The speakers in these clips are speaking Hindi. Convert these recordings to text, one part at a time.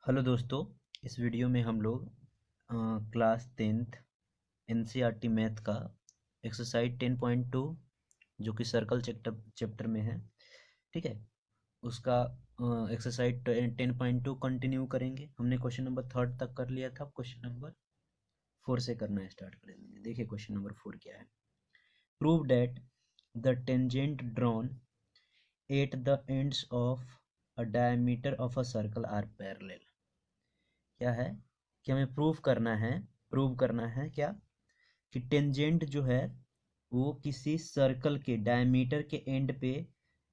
हेलो दोस्तों। इस वीडियो में हम लोग क्लास 10th एनसीईआरटी मैथ का एक्सरसाइज 10.2 जो कि सर्कल चैप्टर में है, ठीक है, उसका एक्सरसाइज 10.2 कंटिन्यू करेंगे। हमने क्वेश्चन नंबर 3 तक कर लिया था। क्वेश्चन नंबर 4 से करना स्टार्ट करेंगे। देखिए क्वेश्चन नंबर 4 क्या है। Prove that the tangent drawn at the ends of a diameter of a circle are parallel. क्या है कि हमें प्रूव करना है क्या कि टेंजेंट जो है वो किसी सर्कल के डायमीटर के एंड पे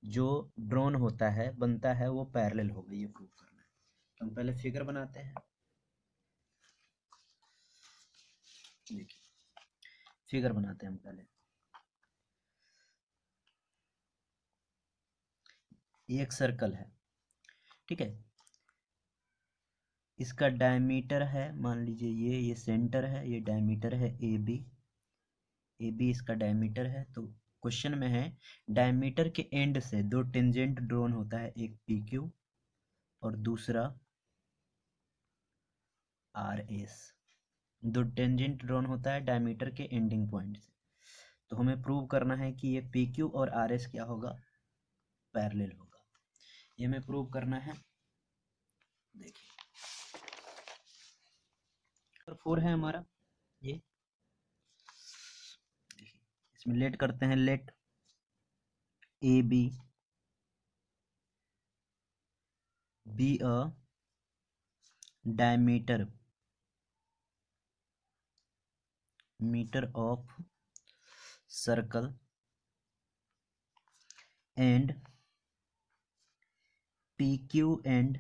जो ड्रॉन होता है बनता है वो पैरेलल होगा। ये प्रूव करना है। तो हम पहले फिगर बनाते हैं। देखिए फिगर बनाते हैं हम पहले। ये एक सर्कल है, ठीक है। इसका डायमीटर है, मान लीजिए ये सेंटर है, ये डायमीटर है ए बी इसका डायमीटर है। तो क्वेश्चन में है डायमीटर के एंड से दो टेंजेंट ड्रॉन होता है, एक पी क्यू और दूसरा आर एस। दो टेंजेंट ड्रॉन होता है डायमीटर के एंडिंग पॉइंट से। तो हमें प्रूव करना है कि ये पी क्यू और आर एस क्या होगा, पैरेलल होगा। ये हमें प्रूव करना है। देखिए 4 है हमारा ये। इसमें लेट करते हैं। Let A B be a diameter metre of circle and PQ and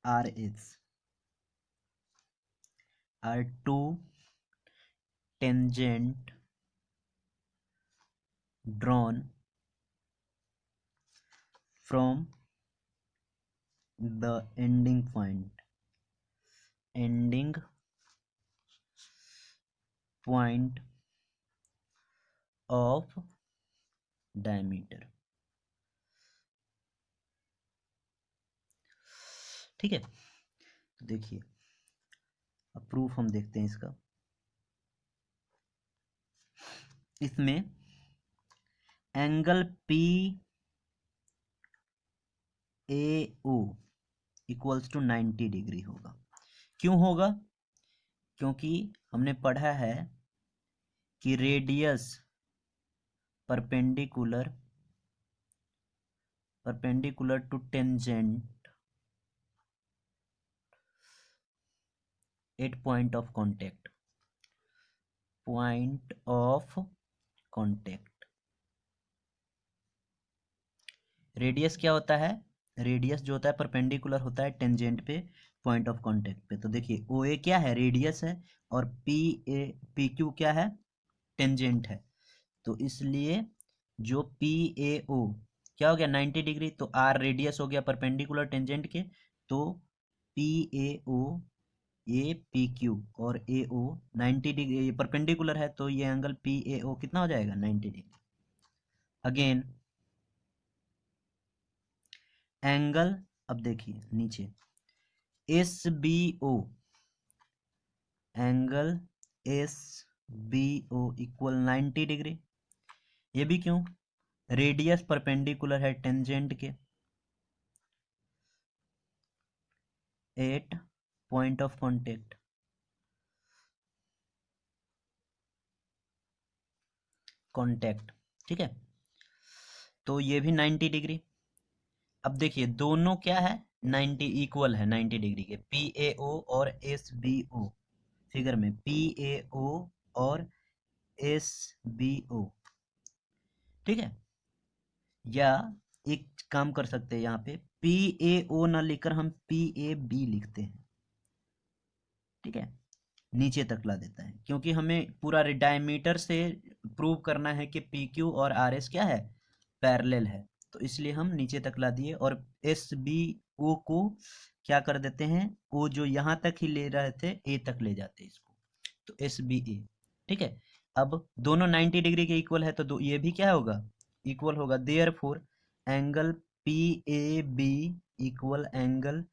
RS are two tangent drawn from the ending point of diameter, ठीक है। तो देखिए अब प्रूफ हम देखते हैं इसका। इसमें angle P A O equals to 90 degree होगा। क्यों होगा? क्योंकि हमने पढ़ा है कि radius perpendicular to tangent at point of contact. Radius क्या होता है? रेडियस जो होता है परपेंडिकुलर होता है टेंजेंट पे, पॉइंट ऑफ कांटेक्ट पे। तो देखिए ओ ए क्या है, रेडियस है, और पी क्यू क्या है, टेंजेंट है। तो इसलिए जो पी ए ओ क्या हो गया 90 डिग्री, तो आर रेडियस हो गया परपेंडिकुलर टेंजेंट के। तो पी ए ओ ये पी क्यू और ए ओ 90 डिग्री, ये परपेंडिकुलर है, तो ये एंगल पी ए ओ कितना हो जाएगा 90 डिग्री। अगेन एंगल, अब देखिए नीचे S B O, angle S B O equal 90 degree. ये भी क्यों? रेडियस परपेंडिकुलर है टेंजेंट के एट पॉइंट ऑफ कॉन्टेक्ट, ठीक है। तो ये भी 90 डिग्री। अब देखिए दोनों क्या है, 90 इक्वल है 90 डिग्री के, पी ए ओ और एस बी ओ। फिगर में पी ए ओ और एस बी ओ, ठीक है। या एक काम कर सकते हैं, यहाँ पे पी ए ओ ना लिखकर हम पी ए बी लिखते हैं, ठीक है। नीचे तक ला देता है, क्योंकि हमें पूरा डायमीटर से प्रूव करना है कि पी क्यू और आर एस क्या है, पैरेलल है। तो इसलिए हम नीचे तक ला दिए और एस बी ओ को क्या कर देते हैं, ओ जो यहाँ तक ही ले रहे थे ए तक ले जाते हैं इसको। तो एस बी ए, ठीक है। अब दोनों 90 डिग्री के इक्वल है, तो ये भी क्या होगा, इक्वल होगा। Therefore angle P A B equal angle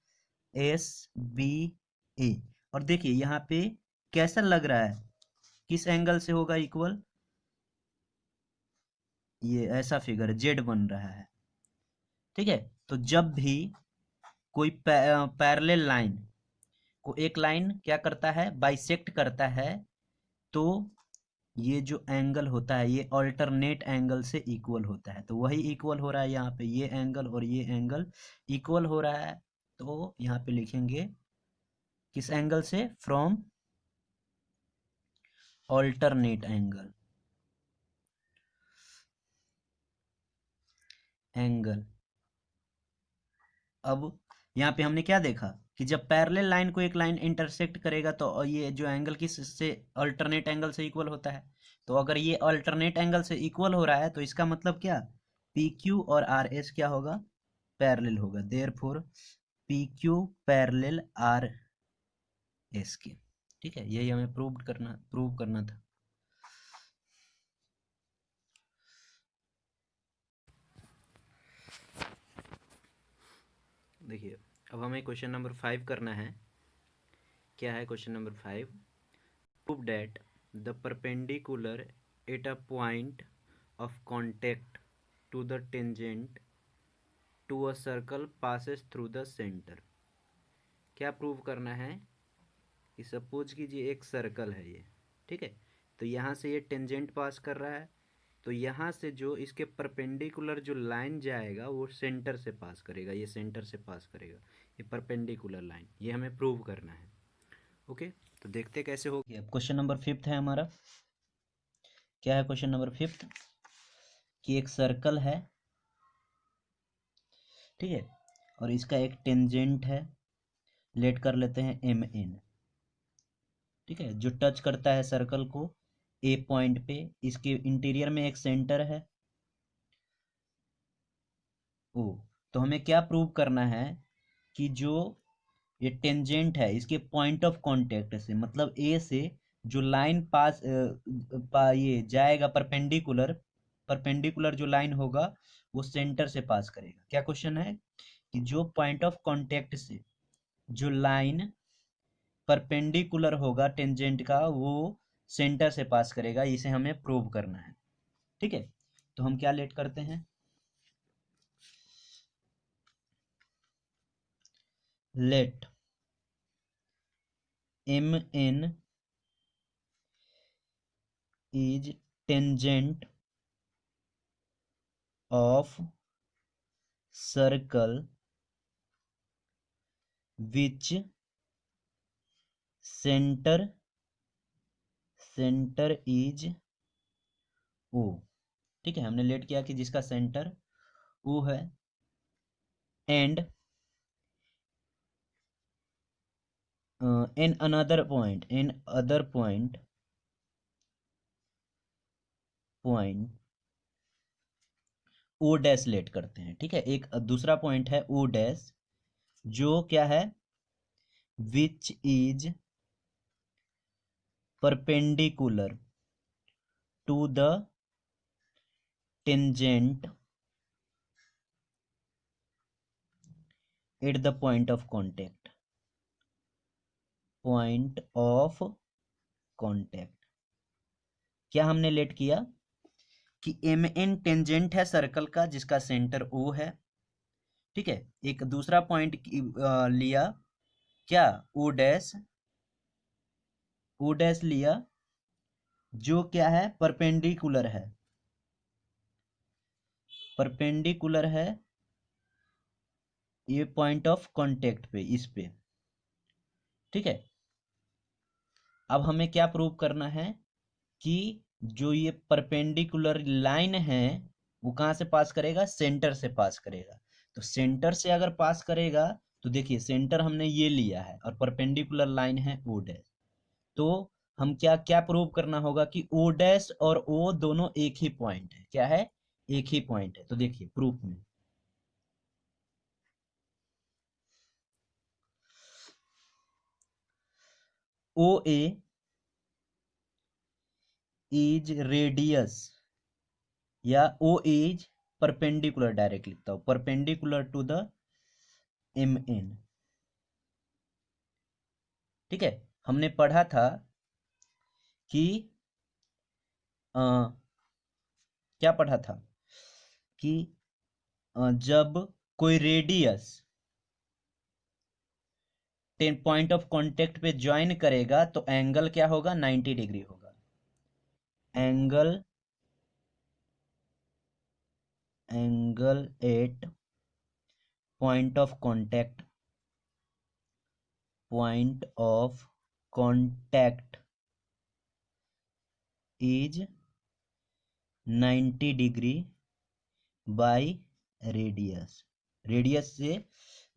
S B A. और देखिए यहाँ पे कैसा लग रहा है, किस एंगल से होगा इक्वल, ये ऐसा फिगर जेड बन रहा है। ठीक है, तो जब भी कोई पैरेलल लाइन को एक लाइन क्या करता है, बाइसेक्ट करता है, तो ये जो एंगल होता है ये अल्टरनेट एंगल से इक्वल होता है। तो वही इक्वल हो रहा है यहाँ पे, ये एंगल और ये एंगल इक्वल हो रहा है। तो यहाँ पे लिखेंगे किस एंगल से, फ्रॉम अल्टरनेट एंगल। अब यहाँ पे हमने क्या देखा कि जब पैरेलल लाइन को एक लाइन इंटरसेक्ट करेगा तो ये जो एंगल किस से, अल्टरनेट एंगल से इक्वल होता है। तो अगर ये अल्टरनेट एंगल से इक्वल हो रहा है तो इसका मतलब क्या, पी क्यू और आर एस क्या होगा, पैरेलल होगा। Therefore P Q parallel R S के। ठीक है, यही हमें प्रूव करना था। देखिए अब हमें क्वेश्चन नंबर 5 करना है। क्या है question number 5, prove that the perpendicular at a point of contact to the tangent to a circle passes through the centre. क्या प्रूव करना है कि सपोज कीजिए एक सर्कल है ये, ठीक है, तो यहाँ से ये टेंजेंट पास कर रहा है, तो यहाँ से जो इसके परपेंडिकुलर जो लाइन जाएगा वो सेंटर से पास करेगा, ये सेंटर से पास करेगा, ये परपेंडिकुलर लाइन, ये हमें प्रूव करना है। ओके, तो देखते कैसे हो। अब क्वेश्चन नंबर 5 है हमारा। क्या है क्वेश्चन नंबर 5, कि एक सर्कल है, ठीक है, और इसका एक टेंजेंट है, लेट कर लेते हैं एम एन, ठीक है, जो टच करता है सर्कल को ए पॉइंट पे, इसके इंटीरियर में एक सेंटर है ओ। तो हमें क्या प्रूव करना है कि जो ये टेंजेंट है इसके पॉइंट ऑफ कांटेक्ट से, मतलब ए से जो लाइन ये जाएगा परपेंडिकुलर, परपेंडिकुलर जो लाइन होगा वो सेंटर से पास करेगा। क्या क्वेश्चन है कि जो पॉइंट ऑफ कांटेक्ट से जो लाइन परपेंडिकुलर होगा टेंजेंट का वो सेंटर से पास करेगा, इसे हमें प्रूव करना है। ठीक है, तो हम क्या लेट करते हैं, let M N is tangent of circle which center is O। ठीक है, हमने लेट किया कि जिसका सेंटर O है, and in another point O dash let करते हैं। ठीक है, एक दूसरा पॉइंट है ओ डैश, जो क्या है, which is perpendicular to the tangent at the point of contact. क्या हमने लेट किया कि एम एन टेंजेंट है सर्कल का जिसका सेंटर ओ है। ठीक है, एक दूसरा पॉइंट लिया, क्या, ओ डैश लिया, जो क्या है, परपेंडिकुलर है ये पॉइंट ऑफ कांटेक्ट पे, इस पे। ठीक है, अब हमें क्या प्रूव करना है कि जो ये परपेंडिकुलर लाइन है वो कहाँ से पास करेगा, सेंटर से पास करेगा। तो सेंटर से अगर पास करेगा तो देखिए सेंटर हमने ये लिया है और परपेंडिकुलर लाइन है ओ डैश, तो हम क्या क्या प्रूव करना होगा कि ओ डैश और ओ दोनों एक ही पॉइंट है। क्या है, एक ही पॉइंट है। तो देखिए प्रूफ में, ओ ए इज रेडियस, या ओ इज परपेंडिकुलर, डायरेक्ट लिखता हूं, perpendicular to the M N. ठीक है, हमने पढ़ा था कि क्या पढ़ा था कि जब कोई रेडियस पॉइंट ऑफ कांटेक्ट पे ज्वाइन करेगा तो एंगल क्या होगा, 90 डिग्री होगा। Angle at point of contact is 90 degree by radius से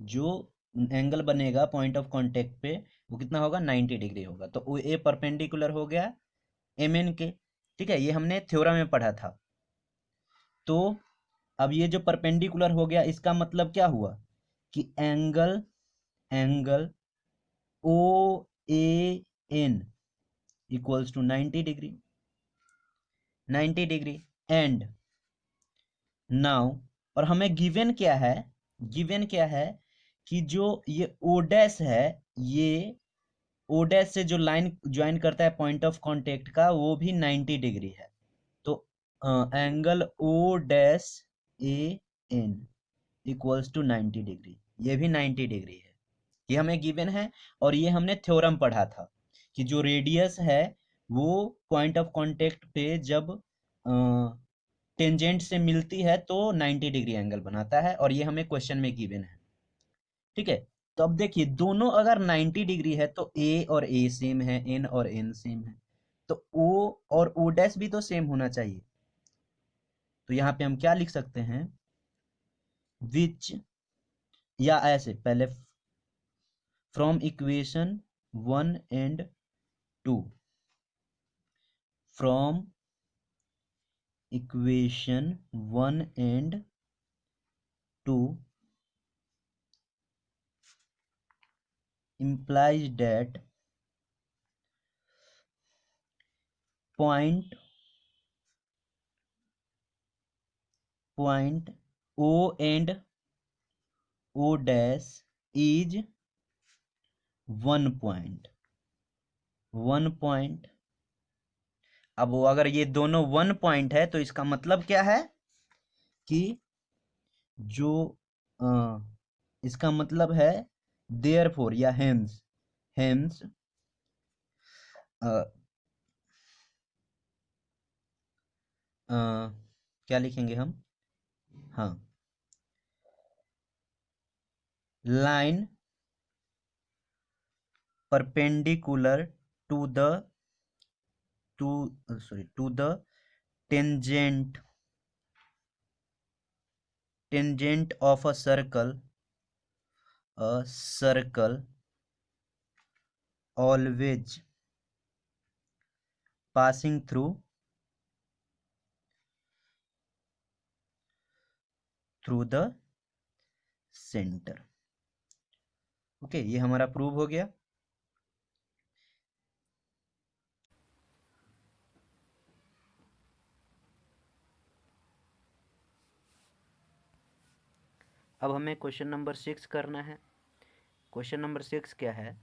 जो एंगल बनेगा पॉइंट ऑफ कांटेक्ट पे वो कितना होगा, 90 डिग्री होगा। तो वो ए परपेंडिकुलर हो गया एम एन के। ठीक है, ये हमने थ्योरम में पढ़ा था। तो अब ये जो परपेंडिकुलर हो गया इसका मतलब क्या हुआ कि angle O A N equals to 90 degree and now, और हमें गिवन क्या है कि जो ये ओ डैश है, ये ओ डैश से जो लाइन ज्वाइन करता है पॉइंट ऑफ कांटेक्ट का वो भी 90 डिग्री है। तो angle O dash A N equals to 90 degree, ये भी 90 डिग्री है। ये हमें गिवन है और ये हमने थ्योरम पढ़ा था कि जो रेडियस है वो पॉइंट ऑफ कांटेक्ट पे जब टेंजेंट से मिलती है तो 90 डिग्री एंगल बनाता है, और ये हमें क्वेश्चन में गिवन है। ठीक है, तो अब देखिए दोनों अगर 90 डिग्री है तो ए और ए सेम है, एन और एन सेम है, तो ओ और ओ डैश भी तो सेम होना चाहिए। तो यहाँ पे हम क्या लिख सकते हैं, विच, या ऐसे पहले from equation 1 and 2, from equation 1 and 2 implies that point O and O dash is one point। अब वो अगर ये दोनों 1 पॉइंट है तो इसका मतलब क्या है कि जो इसका मतलब है देयरफॉर या हेम्स क्या लिखेंगे हम, हाँ, line perpendicular to the tangent of a circle always passing through the center। Okay, ये हमारा प्रूव हो गया। अब हमें क्वेश्चन नंबर 6 करना है। क्वेश्चन नंबर 6 क्या है,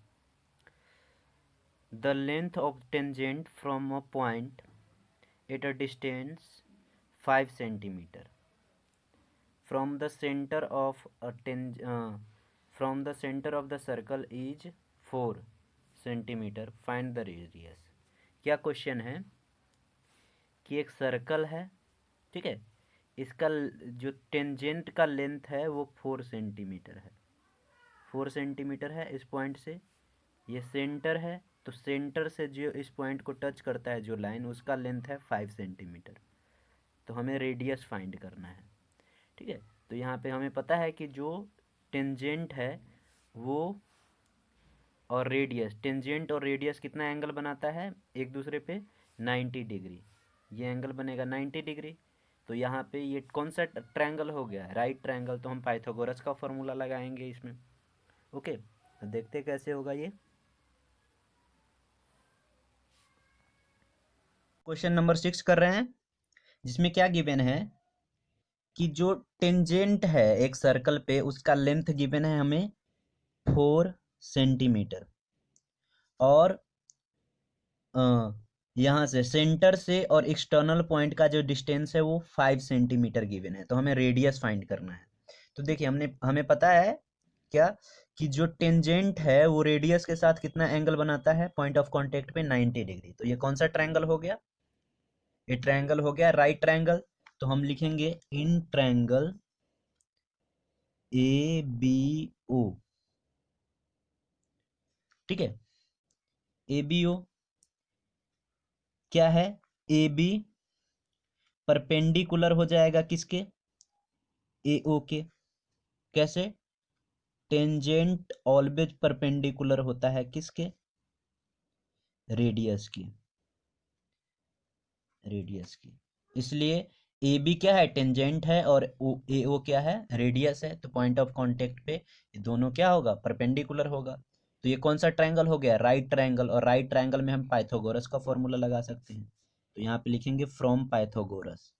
the length of tangent from a point at a distance 5 centimetre from the centre of the circle is 4 centimetre, find the radius. क्या क्वेश्चन है कि एक सर्कल है, ठीक है, इसका जो टेंजेंट का लेंथ है वो 4 सेंटीमीटर है, 4 सेंटीमीटर है इस पॉइंट से। ये सेंटर है, तो सेंटर से जो इस पॉइंट को टच करता है जो लाइन, उसका लेंथ है 5 सेंटीमीटर। तो हमें रेडियस फाइंड करना है। ठीक है, तो यहाँ पे हमें पता है कि जो टेंजेंट है वो और रेडियस, टेंजेंट और रेडियस कितना एंगल बनाता है एक दूसरे पे, 90 डिग्री। ये एंगल बनेगा 90 डिग्री। तो यहाँ पे ये कौन सा ट्रायंगल हो गया, राइट ट्रायंगल। तो हम पाइथागोरस का फॉर्मूला लगाएंगे इसमें। ओके, तो देखते कैसे होगा ये। क्वेश्चन नंबर 6 कर रहे हैं, जिसमें क्या गिवन है कि जो टेंजेंट है एक सर्कल पे उसका लेंथ गिवन है हमें 4 सेंटीमीटर। और यहाँ से सेंटर से और एक्सटर्नल पॉइंट का जो डिस्टेंस है वो 5 सेंटीमीटर गिवन है, तो हमें रेडियस फाइंड करना है। तो देखिए हमें पता है क्या कि जो टेंजेंट है वो रेडियस के साथ कितना एंगल बनाता है पॉइंट ऑफ कांटेक्ट पे 90 डिग्री। तो ये कौन सा ट्रायंगल हो गया, ये ट्रायंगल हो गया राइट ट्रायंगल। तो हम लिखेंगे इन ट्रायंगल ए बी ओ, ठीक है। ए बी ओ क्या है, ए बी परपेंडिकुलर हो जाएगा किसके, ए ओ के। कैसे, टेंजेंट ऑलवेज परपेंडिकुलर होता है किसके, रेडियस की, रेडियस की। इसलिए ए बी क्या है, टेंजेंट है, और ए ओ क्या है, रेडियस है। तो पॉइंट ऑफ कांटेक्ट पे ये दोनों क्या होगा, परपेंडिकुलर होगा। तो ये कौन सा ट्रायंगल हो गया, राइट ट्रायंगल। और राइट ट्रायंगल में हम पाइथागोरस का फॉर्मूला लगा सकते हैं। तो यहाँ पे लिखेंगे from Pythagoras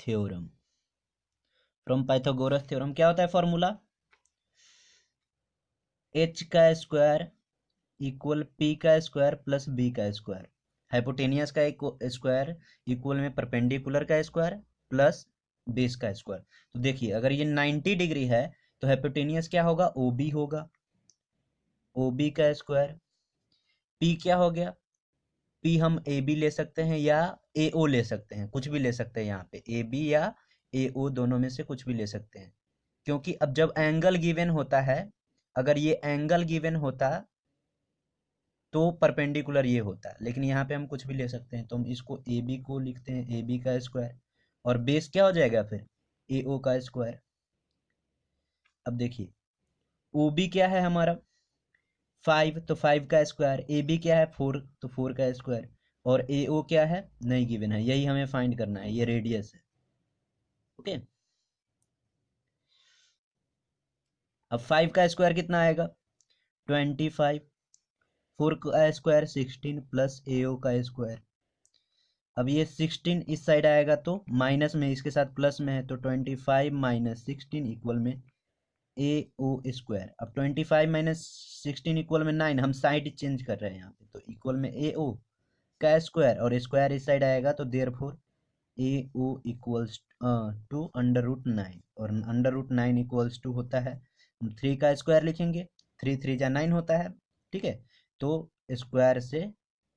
theorem. From Pythagoras theorem क्या होता है फॉर्मूला, एच का स्क्वायर इक्वल पी का स्क्वायर प्लस बी का स्क्वायर, हाइपोटेनियस का स्क्वायर इक्वल में परपेंडिकुलर का स्क्वायर प्लस बेस का स्क्वायर। तो देखिए अगर ये 90 डिग्री है तो हाइपोटेनियस क्या होगा, ओ बी होगा, ओ बी का स्क्वायर। पी क्या हो गया, पी हम ए बी ले सकते हैं या ए ओ ले सकते हैं, कुछ भी ले सकते हैं यहाँ पे, ए बी या ए ओ दोनों में से कुछ भी ले सकते हैं। क्योंकि अब जब एंगल गिवन होता है, अगर ये एंगल गिवन होता तो परपेंडिकुलर ये होता है, लेकिन यहाँ पे हम कुछ भी ले सकते हैं। तो हम इसको ए बी को लिखते हैं ए बी का स्क्वायर, और बेस क्या हो जाएगा फिर, ए ओ का स्क्वायर। अब देखिए ओ बी क्या है हमारा 5, तो 5 का स्क्वायर, ए बी क्या है 4, तो 4 का स्क्वायर, और ए ओ क्या है नहीं गिवन है, यही हमें फाइंड करना है, ये रेडियस है। ओके, अब 5 का स्क्वायर कितना आएगा 25, 4 का स्क्वायर 16 प्लस ए ओ का स्क्वायर। अब ये 16 इस साइड आएगा तो माइनस में, इसके साथ प्लस में है, तो 25 माइनस 16 इक्वल में ए ओ स्क्वायर। अब 25 माइनस 16 इक्वल में 9, हम साइड चेंज कर रहे हैं यहाँ पे, तो इक्वल में ए ओ का स्क्वायर, और स्क्वायर इस साइड आएगा तो therefore A O equals to under root 9, और अंडर रूट 9 इक्वल्स टू होता है, हम 3 का स्क्वायर लिखेंगे, 3 3 जा 9 होता है, ठीक है। तो स्क्वायर से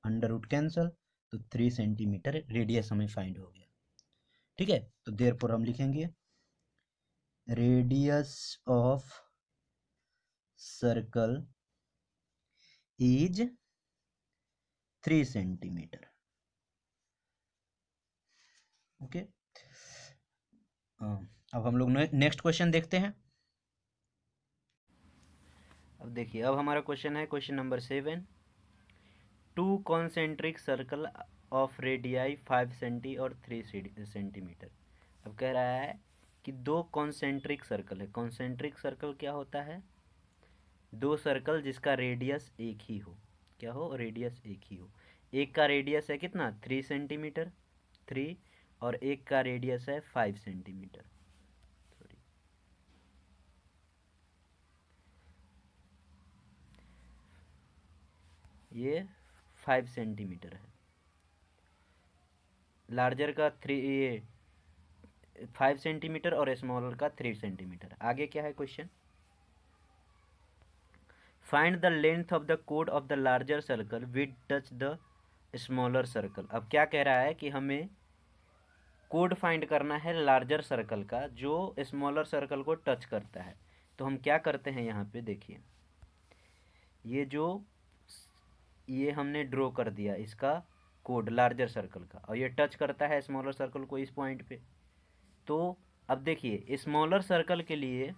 अंडर रूट कैंसल, तो 3 सेंटीमीटर रेडियस हमें फाइंड हो गया, ठीक है। तो देयरफॉर हम लिखेंगे radius of circle is 3 centimetre. Okay, अब हम लोग नेक्स्ट क्वेश्चन देखते हैं। अब देखिए अब हमारा क्वेश्चन है question number 7, two concentric circle of radii 5 centi और 3 सेंटीमीटर। अब कह रहा है कि दो कॉन्सेंट्रिक सर्कल है। कॉन्सेंट्रिक सर्कल क्या होता है, दो सर्कल जिसका रेडियस एक ही हो, क्या हो, रेडियस एक ही हो। एक का रेडियस है कितना 3 सेंटीमीटर 3, और एक का रेडियस है 5 सेंटीमीटर, सॉरी, ये 5 सेंटीमीटर है, लार्जर का 3 ये 5 सेंटीमीटर और स्मॉलर का 3 सेंटीमीटर। आगे क्या है question, find the length of the code of the larger circle with touch the smaller circle. अब क्या कह रहा है कि हमें कोड फाइंड करना है लार्जर सर्कल का जो स्मॉलर सर्कल को टच करता है। तो हम क्या करते हैं, यहाँ पे देखिए ये जो ये हमने ड्रॉ कर दिया इसका कोड लार्जर सर्कल का, और ये टच करता है स्मॉलर सर्कल को इस पॉइंट पे। तो अब देखिए स्मॉलर सर्कल के लिए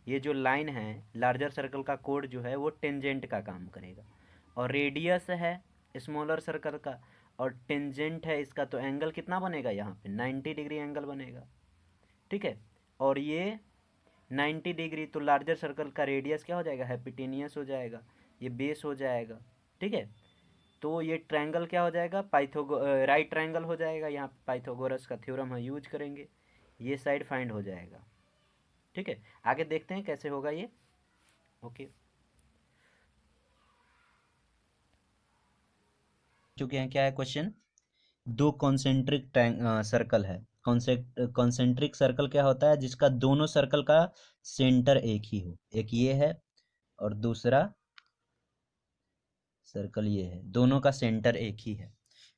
ये जो लाइन है लार्जर सर्कल का कोड जो है वो टेंजेंट का काम करेगा, और रेडियस है स्मॉलर सर्कल का और टेंजेंट है इसका, तो एंगल कितना बनेगा यहाँ पे 90 डिग्री एंगल बनेगा, ठीक है। और ये 90 डिग्री, तो लार्जर सर्कल का रेडियस क्या हो जाएगा, हाइपोटेनियस हो जाएगा, ये बेस हो जाएगा, ठीक है। तो ये ट्रायंगल क्या हो जाएगा, राइट ट्रायंगल हो जाएगा। यहाँ पाइथागोरस का थ्योरम हम यूज करेंगे, ये साइड फाइंड हो जाएगा। ठीक है, आगे देखते हैं कैसे होगा ये। ओके, चुके हैं। क्या है क्वेश्चन, दो कॉन्सेंट्रिक सर्कल है। कॉन्सेंट्रिक सर्कल क्या होता है, जिसका दोनों सर्कल का सेंटर एक ही हो। एक ये है और दूसरा सर्कल ये है, दोनों का सेंटर एक ही है।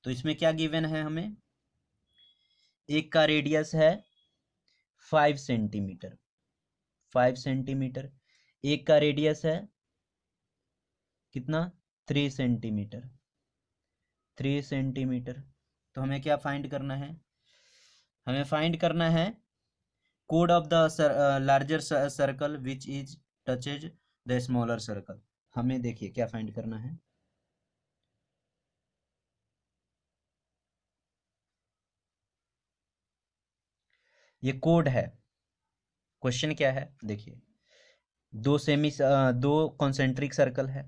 तो इसमें क्या गिवन है हमें, एक का रेडियस है 5 सेंटीमीटर, 5 सेंटीमीटर। एक का रेडियस है कितना, 3 सेंटीमीटर, 3 सेंटीमीटर। तो हमें क्या फाइंड करना है, हमें फाइंड करना है code of the larger circle which is touches the smaller circle. हमें देखिए क्या फाइंड करना है, ये कोड है। क्वेश्चन क्या है देखिए, दो कॉन्सेंट्रिक सर्कल है,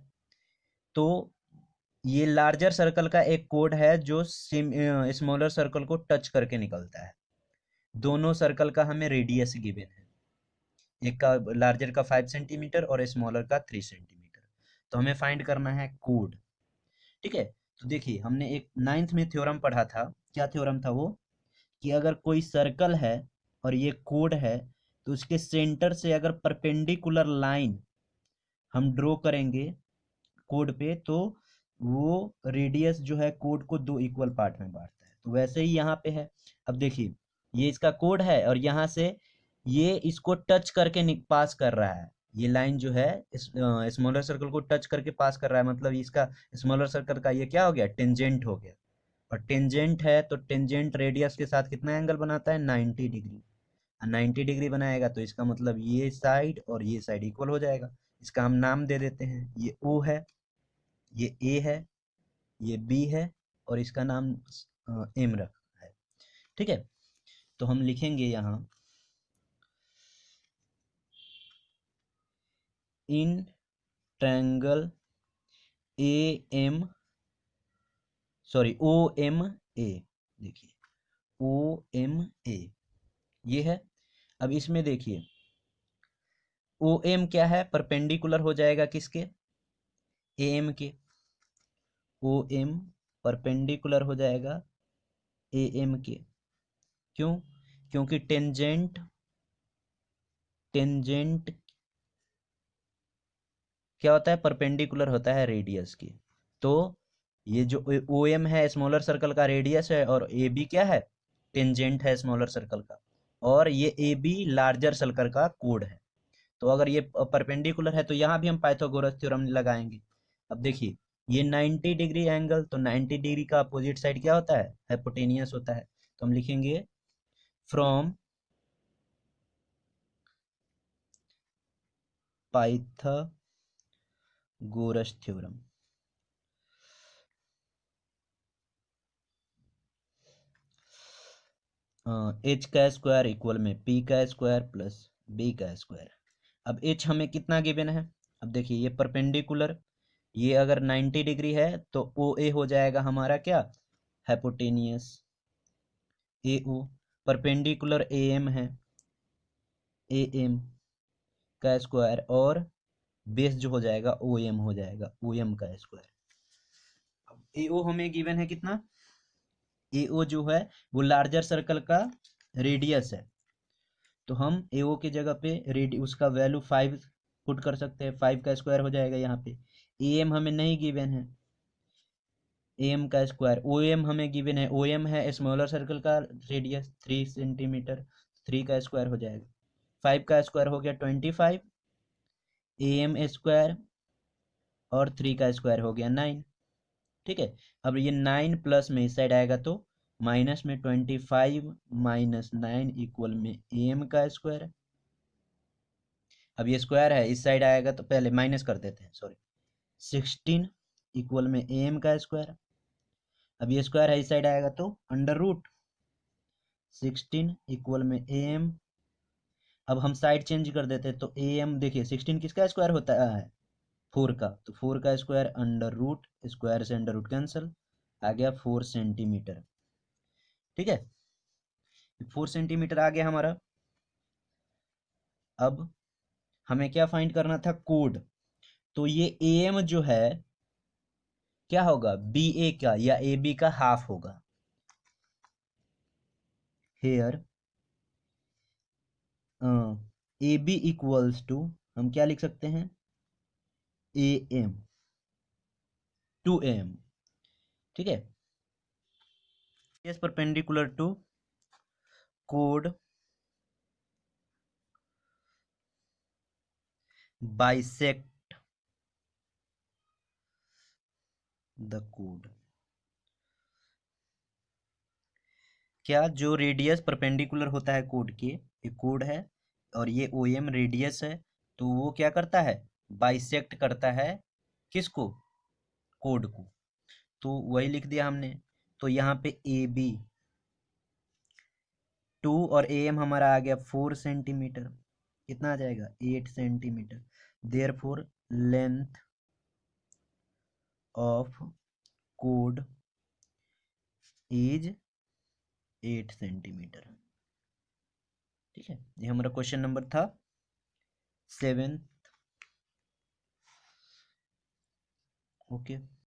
तो ये लार्जर सर्कल का एक कोड है जो स्मॉलर सर्कल को टच करके निकलता है। दोनों सर्कल का हमें रेडियस गिवन है, एक का लार्जर का 5 सेंटीमीटर और स्मॉलर का 3 सेंटीमीटर। तो हमें फाइंड करना है कोड। ठीक है, तो देखिए हमने एक नाइन्थ में थ्योरम पढ़ा था, क्या थ्योरम था वो, कि अगर कोई सर्कल है और ये कोड है, तो उसके सेंटर से अगर परपेंडिकुलर लाइन हम ड्रॉ करेंगे कोड पे, तो वो रेडियस जो है कोड को दो इक्वल पार्ट में बांटता है। तो वैसे ही यहाँ पे है। अब देखिए ये इसका कोड है और यहाँ से ये इसको टच करके पास कर रहा है। ये लाइन जो है स्मॉलर सर्कल को टच करके पास कर रहा है, मतलब इसका स्मॉलर सर्कल का ये क्या हो गया, टेंजेंट हो गया। और टेंजेंट है तो टेंजेंट रेडियस के साथ कितना एंगल बनाता है, 90 डिग्री। 90 डिग्री बनाएगा तो इसका मतलब ये साइड और ये साइड इक्वल हो जाएगा। इसका हम नाम दे देते हैं, ये ओ है, ये ए है, ये बी है, और इसका नाम एम रखा है। ठीक है, तो हम लिखेंगे यहाँ in triangle A M, sorry O M A, देखिए ओ एम ए ये है। अब इसमें देखिए ओ एम क्या है, परपेंडिकुलर हो जाएगा किसके, ए एम के। ओ एम परपेंडिकुलर हो जाएगा ए एम के। क्यों, क्योंकि टेंजेंट टेंजेंट क्या होता है, परपेंडिकुलर होता है रेडियस की। तो ये जो ओ एम है स्मॉलर सर्कल का रेडियस है, और ए बी क्या है, टेंजेंट है स्मॉलर सर्कल का, और ये ए बी लार्जर सर्कल का कोड है। तो अगर ये परपेंडिकुलर है तो यहाँ भी हम पाइथागोरस थ्योरम लगाएंगे। अब देखिए ये 90 डिग्री एंगल, तो 90 डिग्री का अपोजिट साइड क्या होता है, हाइपोटेनियस होता है। तो हम लिखेंगे फ्रॉम पाइथागोरस थ्योरम। एच का स्क्वायर इक्वल में पी का स्क्वायर प्लस बी का स्क्वायर। अब एच हमें कितना गिवन है, अब देखिए ये परपेंडिकुलर, ये अगर 90 डिग्री है तो ओ ए हो जाएगा हमारा क्या, hypotenuse. A O perpendicular A M है, ए एम का स्क्वायर, और बेस जो हो जाएगा ओ एम हो जाएगा, ओ एम का स्क्वायर। अब ए ओ हमें गिवन है कितना, ए ओ जो है वो लार्जर सर्कल का रेडियस है। तो हम ए ओ की जगह पे उसका वैल्यू 5 पुट कर सकते हैं, 5 का स्क्वायर हो जाएगा। यहाँ पे ए एम हमें नहीं गिवन है, ए एम का स्क्वायर, ओ एम हमें गिवन है, ओ एम है स्मॉलर सर्कल का रेडियस 3 सेंटीमीटर, 3 का स्क्वायर हो जाएगा। 5 का स्क्वायर हो गया 25, ए एम स्क्वायर, और 3 का स्क्वायर हो गया 9। ठीक है, अब ये 9 प्लस में इस साइड आएगा तो माइनस में 25 माइनस 9 इक्वल में ए एम का स्क्वायर। अब ये स्क्वायर है, इस साइड आएगा तो पहले माइनस कर देते हैं, सॉरी, 16 इक्वल में ए एम का स्क्वायर। अब ये स्क्वायर है, इस साइड आएगा तो अंडर रूट 16 इक्वल में ए एम। अब हम साइड चेंज कर देते हैं तो ए एम, देखिए 16 किसका स्क्वायर होता है, 4 का, तो 4 का स्क्वायर अंडर रूट, स्क्वायर से अंडर रूट कैंसिल, आ गया 4 सेंटीमीटर। ठीक है, 4 सेंटीमीटर आ गया हमारा। अब हमें क्या फाइंड करना था, कोड। तो ये एम जो है क्या होगा, बी ए का या ए बी का हाफ होगा। Here A B equals to, हम क्या लिख सकते हैं, ए एम टू एम। ठीक है, is perpendicular to code bisect the code. क्या, जो रेडियस परपेंडिकुलर होता है कोड के, ये कोड है और ये ओ एम रेडियस है, तो वो क्या करता है, बाइसेक्ट करता है किसको, कोड को। तो वही लिख दिया हमने। तो यहाँ पे ए बी 2 और ए एम हमारा आ गया 4 सेंटीमीटर, कितना आ जाएगा 8 centimetre. Therefore length of कोड इज 8 सेंटीमीटर। ठीक है, ये हमारा क्वेश्चन नंबर था 7। ओके।